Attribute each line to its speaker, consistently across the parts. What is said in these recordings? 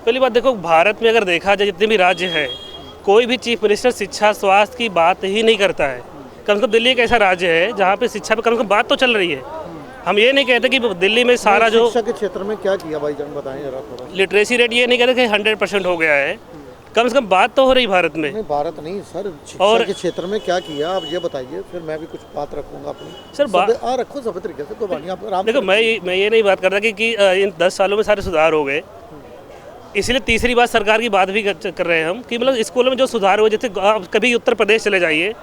Speaker 1: पहली बात देखो, भारत में अगर देखा जाए जितने भी राज्य है, कोई भी चीफ मिनिस्टर शिक्षा स्वास्थ्य की बात ही नहीं करता है। कम से कम दिल्ली एक ऐसा राज्य है जहाँ पे शिक्षा पे कम से कम बात तो चल रही है। हम ये नहीं कहते कि दिल्ली में सारा जो
Speaker 2: शिक्षा के क्षेत्र में क्या किया भाईजान, बताएं जरा थोड़ा।
Speaker 1: लिटरेसी रेट ये नहीं कहते कि 100% हो गया है, कम से कम बात तो हो रही भारत में।
Speaker 2: नहीं, भारत नहीं सर, शिक्षा
Speaker 1: और
Speaker 2: के क्षेत्र में क्या किया आप ये बताइए, फिर मैं भी कुछ बात रखूंगा अपनी।
Speaker 1: सर
Speaker 2: रखो सब तरीके से, तो बानी आप आराम
Speaker 1: देखो, मैं ये नहीं बात करता कि इन 10 सालों में सारे सुधार हो गए। इसलिए तीसरी बात सरकार की बात भी कर रहे हैं हम कि मतलब स्कूलों में जो सुधार हुए, जैसे आप कभी उत्तर प्रदेश चले जाइए,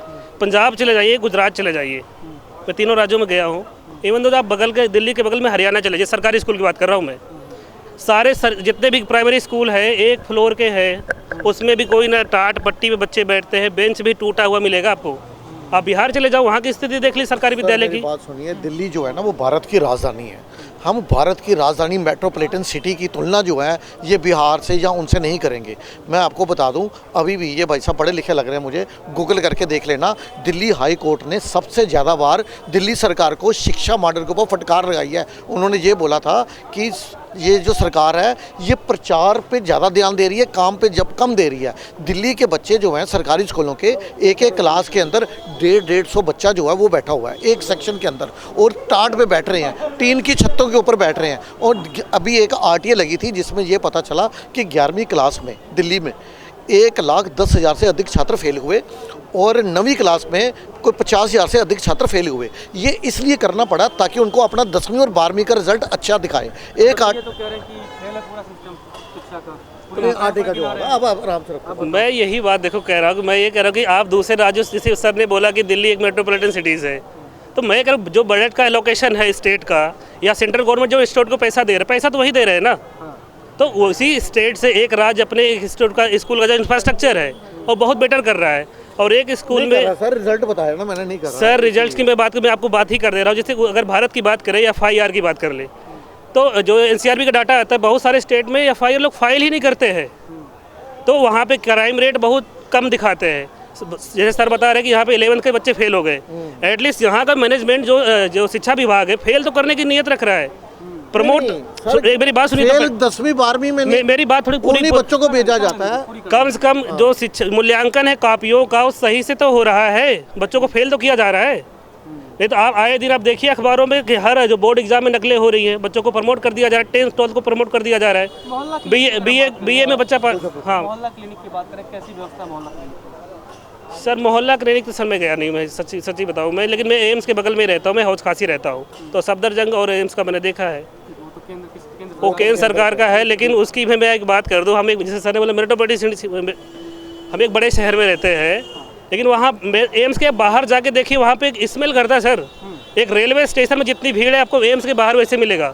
Speaker 1: पंजाब चले जाइए, गुजरात चले जाइए, मैं तीनों राज्यों में गया हूँ। इवन तो आप बगल के दिल्ली के बगल में हरियाणा चले जाइए, सरकारी स्कूल की बात कर रहा हूँ मैं, सारे जितने भी प्राइमरी स्कूल है एक फ्लोर के हैं, उसमें भी कोई ना टाट पट्टी में बच्चे बैठते हैं, बेंच भी टूटा हुआ मिलेगा आपको। आप बिहार चले जाओ, वहाँ की स्थिति देख ली सरकारी विद्यालय की।
Speaker 2: बात सुनिए, दिल्ली जो है ना वो भारत की राजधानी है। हम भारत की राजधानी मेट्रोपॉलिटन सिटी की तुलना जो है ये बिहार से या उनसे नहीं करेंगे। मैं आपको बता दूं, अभी भी ये भाई साहब पढ़े लिखे लग रहे हैं मुझे, गूगल करके देख लेना, दिल्ली हाई कोर्ट ने सबसे ज़्यादा बार दिल्ली सरकार को शिक्षा मॉडल के ऊपर फटकार लगाई है। उन्होंने ये बोला था कि ये जो सरकार है ये प्रचार पे ज़्यादा ध्यान दे रही है, काम पे जब कम दे रही है। दिल्ली के बच्चे जो हैं सरकारी स्कूलों के एक एक क्लास के अंदर 150-150 बच्चा जो है वो बैठा हुआ है एक सेक्शन के अंदर, और टाट पे बैठ रहे हैं, टीन की छतों के ऊपर बैठ रहे हैं। और अभी एक आरटीए लगी थी जिसमें ये पता चला कि 11वीं क्लास में दिल्ली में 1,10,000 से अधिक छात्र फेल हुए और 9वीं क्लास में कोई 50,000 से अधिक छात्र फेल हुए। ये इसलिए करना पड़ा ताकि उनको अपना 10वीं और 12वीं का रिजल्ट अच्छा दिखाए। एक आठ
Speaker 3: तो कह रहे हैं कि फेल है पूरा सिस्टम शिक्षा का।
Speaker 2: आटे का जो है अब आराम से रखो।
Speaker 1: मैं यही बात देखो कह रहा हूँ, मैं ये कह रहा हूँ कि आप दूसरे राज्यों, जैसे सर ने बोला कि दिल्ली एक मेट्रोपॉलिटन सिटीज़ है, तो मैं कह रहा हूँ जो बजट का एलोकेशन है स्टेट का या सेंट्रल गवर्नमेंट जो स्टेट को पैसा दे रहा है, पैसा तो वही दे रहे हैं ना। तो उसी स्टेट से एक राज्य अपने एक स्टेट का स्कूल का जो इंफ्रास्ट्रक्चर है वो बहुत बेटर कर रहा है, और एक स्कूल में
Speaker 2: सर रिजल्ट बताया ना मैंने, नहीं कर रहा
Speaker 1: सर रिजल्ट्स की मैं आपको बात ही कर दे रहा हूँ। जैसे अगर भारत की बात करें या FIR की बात कर ले, तो जो NCRB का डाटा आता है, बहुत सारे स्टेट में FIR लोग फाइल ही नहीं करते हैं, तो वहाँ पे क्राइम रेट बहुत कम दिखाते हैं। जैसे सर बता रहे हैं कि यहाँ पे 11th के बच्चे फेल हो गए, एटलीस्ट यहाँ का मैनेजमेंट जो शिक्षा विभाग है फेल तो करने की नीयत रख रहा है, प्रमोट। मेरी बात सुनिए,
Speaker 2: 10वीं 12वीं में
Speaker 1: मेरी बात थोड़ी पूरी
Speaker 2: बच्चों को भेजा जाता है।
Speaker 1: कम से कम जो शिक्षा मूल्यांकन है कापियों का वो सही से तो हो रहा है, बच्चों को फेल तो किया जा रहा है। नहीं तो आप आए दिन आप देखिए अखबारों में कि हर जो बोर्ड एग्जाम में नकलें हो रही हैं, बच्चों को प्रमोट कर दिया जा रहा है, 10th 12th को प्रमोट कर दिया जा रहा है। BA में बच्चा हाँ।
Speaker 3: मोहल्ला क्लिनिक की बात करें, कैसी व्यवस्था मोहल्ला क्लिनिक?
Speaker 1: सर मोहल्ला क्लिनिक तो सर मैं गया नहीं, मैं सच्ची बताऊँ मैं, लेकिन मैं एम्स के बगल में रहता हूँ, मैं हौज खासी रहता हूँ, तो सफदरजंग और एम्स का मैंने देखा है, वो केंद्र सरकार का है। लेकिन उसकी भी मैं एक बात कर दूँ, हम एक जैसे सर ने बोला मेट्रोपॉलिटन, हम एक बड़े शहर में रहते हैं, लेकिन वहाँ एम्स के बाहर जाके देखिए वहाँ पे एक स्मेल करता है सर। एक रेलवे स्टेशन में जितनी भीड़ है आपको एम्स के बाहर वैसे मिलेगा।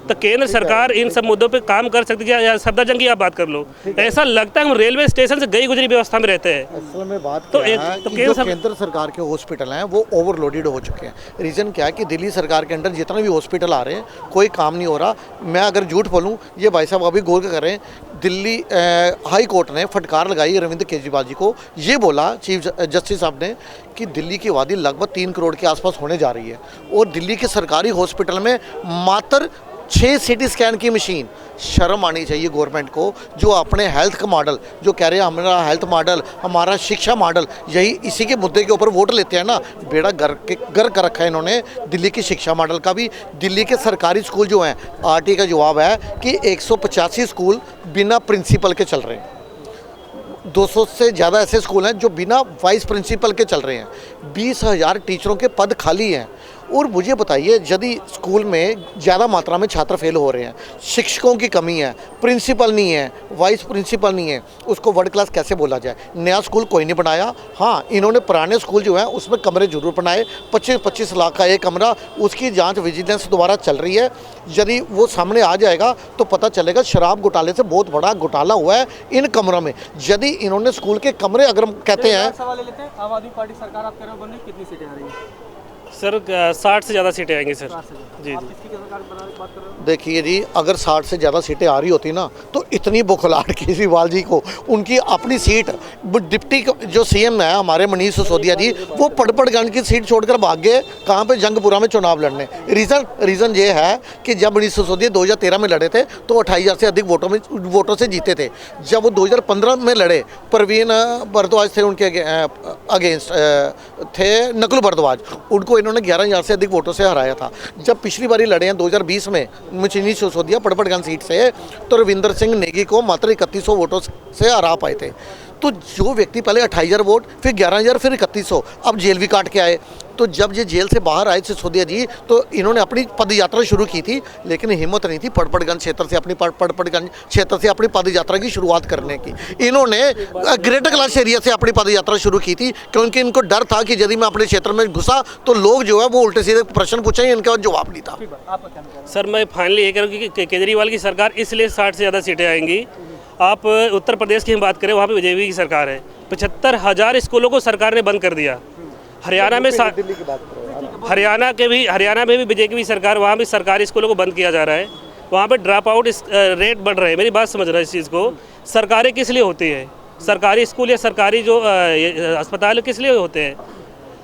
Speaker 1: तो केंद्र सरकार इन सब मुद्दों पे काम कर सकती है। या सफदरजंग की आप बात कर लो, ऐसा लगता है हम रेलवे स्टेशन से गई गुजरी व्यवस्था में रहते हैं।
Speaker 2: असल में बात
Speaker 1: तो
Speaker 2: क्या है कि जो केंद्र सरकार के हॉस्पिटल हैं वो ओवरलोडेड हो चुके हैं। रीज़न क्या है कि दिल्ली सरकार के अंडर जितने भी हॉस्पिटल आ रहे हैं कोई काम नहीं हो रहा। मैं अगर झूठ बोलूँ, ये भाई साहब अभी गौर कर रहे हैं, दिल्ली हाई कोर्ट ने फटकार लगाई अरविंद केजरीवाल जी को, ये बोला चीफ जस्टिस साहब ने कि दिल्ली की आबादी लगभग 3 करोड़ के आसपास होने जा रही है और दिल्ली के सरकारी हॉस्पिटल में मात्र 6 CT स्कैन की मशीन। शर्म आनी चाहिए गवर्नमेंट को, जो अपने हेल्थ का मॉडल जो कह रहे हैं हमारा हेल्थ मॉडल, हमारा शिक्षा मॉडल, यही इसी के मुद्दे के ऊपर वोट लेते हैं ना। बेड़ा घर कर रखा है इन्होंने दिल्ली की शिक्षा मॉडल का भी। दिल्ली के सरकारी स्कूल जो हैं, RT का जवाब है कि 185 स्कूल बिना प्रिंसिपल के चल रहे हैं, 200 से ज़्यादा ऐसे स्कूल हैं जो बिना वाइस प्रिंसिपल के चल रहे हैं, 20,000 टीचरों के पद खाली हैं। और मुझे बताइए, यदि स्कूल में ज़्यादा मात्रा में छात्र फेल हो रहे हैं, शिक्षकों की कमी है, प्रिंसिपल नहीं है, वाइस प्रिंसिपल नहीं है, उसको वर्ल्ड क्लास कैसे बोला जाए? नया स्कूल कोई नहीं बनाया। हाँ, इन्होंने पुराने स्कूल जो हैं उसमें कमरे जरूर बनाए, 25-25 लाख का एक कमरा, उसकी जांच विजिलेंस दोबारा चल रही है। यदि वो सामने आ जाएगा तो पता चलेगा शराब घोटाले से बहुत बड़ा घोटाला हुआ है इन कमरों में। यदि इन्होंने स्कूल के कमरे, अगर हम कहते हैं,
Speaker 3: सवाल ले लेते हैं, आम आदमी पार्टी सरकार आप कह रहे हो बन रही, कितनी सीटें आ रही हैं?
Speaker 1: सर 60 से ज़्यादा सीटें आएंगी सर। जी जी।
Speaker 3: किसकी सरकार की बात कर रहे हो?
Speaker 2: देखिए जी, अगर 60 से ज़्यादा सीटें आ रही होती ना तो इतनी बुखलाहट केजरीवाल जी को उनकी अपनी सीट डिप्टी जो सीएम है हमारे मनीष सिसोदिया जी, वो पड़पड़गंज की सीट छोड़कर भाग गए कहाँ पे, जंगपुरा में चुनाव लड़ने। रीज़न ये है कि जब मनीष सिसोदिया 2013 में लड़े थे तो 28,000 से अधिक वोटों से जीते थे। जब वो 2015 में लड़े, परवीन भारद्वाज थे उनके अगेंस्ट थे, नकुल भारद्वाज, उनको इन्होंने 11,000 से अधिक वोटों से हराया था। जब पिछली बारी लड़े हैं 2020 में मनीष सिसोदिया पड़पड़गंज सीट से, तो रविंदर सिंह नेगी को मात्र 3100 वोटों से हरा पाए थे। तो जो व्यक्ति पहले 28,000 वोट, फिर 11,000, फिर 3100, अब जेल भी काट के आए। तो जब ये जेल से बाहर आए सिसोदिया जी, तो इन्होंने अपनी पद यात्रा शुरू की थी, लेकिन हिम्मत नहीं थी पड़पड़गंज क्षेत्र से अपनी पद यात्रा की शुरुआत करने की। इन्होंने ग्रेटर कैलाश एरिया से अपनी पद यात्रा शुरू की थी, क्योंकि इनको डर था कि यदि मैं अपने क्षेत्र में घुसा तो लोग जो है वो उल्टे सीधे प्रश्न पूछेंगे, इनके पास जवाब नहीं था।
Speaker 3: आपका क्या कहना है?
Speaker 1: सर मैं फाइनली ये कह रहा हूँ कि केजरीवाल की सरकार इसलिए 60 से ज़्यादा सीटें आएंगी। आप उत्तर प्रदेश की हम बात करें, वहाँ पे बीजेपी की सरकार है। 75,000 स्कूलों को सरकार ने बंद कर दिया। हरियाणा में
Speaker 2: दिल्ली की बात करो,
Speaker 1: हरियाणा में भी बीजेपी की सरकार, वहाँ भी सरकारी स्कूलों को बंद किया जा रहा है। वहाँ पे ड्रॉप आउट रेट बढ़ रहे हैं। मेरी बात समझ रहा है इस चीज़ को। सरकारें किस लिए होती है? सरकारी स्कूल या सरकारी जो अस्पताल किस लिए होते हैं?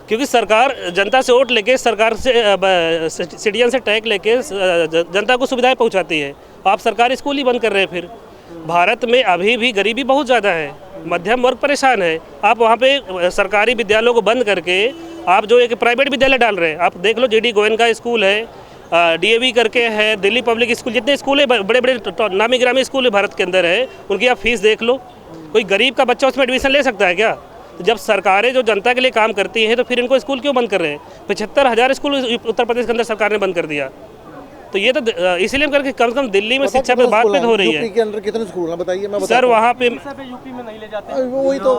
Speaker 1: क्योंकि सरकार जनता से वोट लेके, सरकार से सिटीजन से टैक्स लेके जनता को सुविधाएं पहुंचाती है। आप सरकारी स्कूल ही बंद कर रहे हैं। फिर भारत में अभी भी गरीबी बहुत ज़्यादा है, मध्यम वर्ग परेशान है। आप वहाँ पे सरकारी विद्यालयों को बंद करके आप जो एक प्राइवेट विद्यालय डाल रहे हैं। आप देख लो, जीडी गोयन का स्कूल है, डीएवी करके है, दिल्ली पब्लिक स्कूल, जितने स्कूल है बड़े बड़े नामी ग्रामी स्कूल है भारत के अंदर है, उनकी आप फीस देख लो। कोई गरीब का बच्चा उसमें एडमिशन ले सकता है क्या? जब सरकारें जो जनता के लिए काम करती हैं तो फिर इनको स्कूल क्यों बंद कर रहे हैं? 75,000 स्कूल उत्तर प्रदेश के अंदर सरकार ने बंद कर दिया। तो ये तो इसलिए करके कम से कम दिल्ली में शिक्षा पे बात हो रही है।
Speaker 2: यूपी के अंदर कितने स्कूल हैं बताइए? मैं
Speaker 1: सर वहाँ पे
Speaker 3: यूपी में नहीं ले जाते।
Speaker 2: वही तो